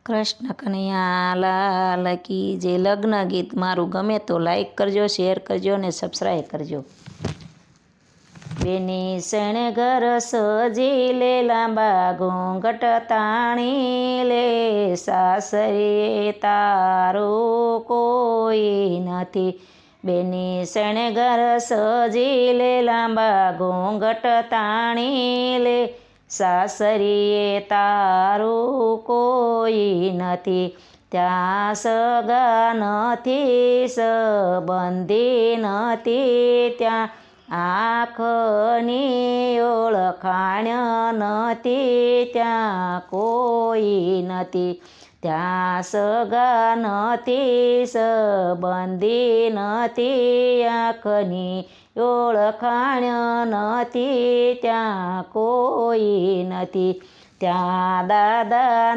કૃષ્ણ કનૈયા લાલ કી જે લગ્ન ગીત મારું ગમે તો લાઈક કરજો, શેર કરજો ને સબસ્ક્રાઈબ કરજો. બેની શણગર સજી લે લાંબા ઘૂંઘટ તાણી લે, સાસરીએ તારું કોઈ નથી. બેની શણગર સજી લે લાંબા ઘૂંઘટ તાણી લે, સાસરીએ તારું કોઈ નથી. ત્યાં સગા નથી સંબંધી નથી, ત્યાં આંખની ઓળખાણ નથી, ત્યાં કોઈ નથી. ત્યાં સગા નથી સંબંધી નથી, આંખની ઓળખાણ નથી, ત્યાં કોઈ નથી. ત્યાં દાદા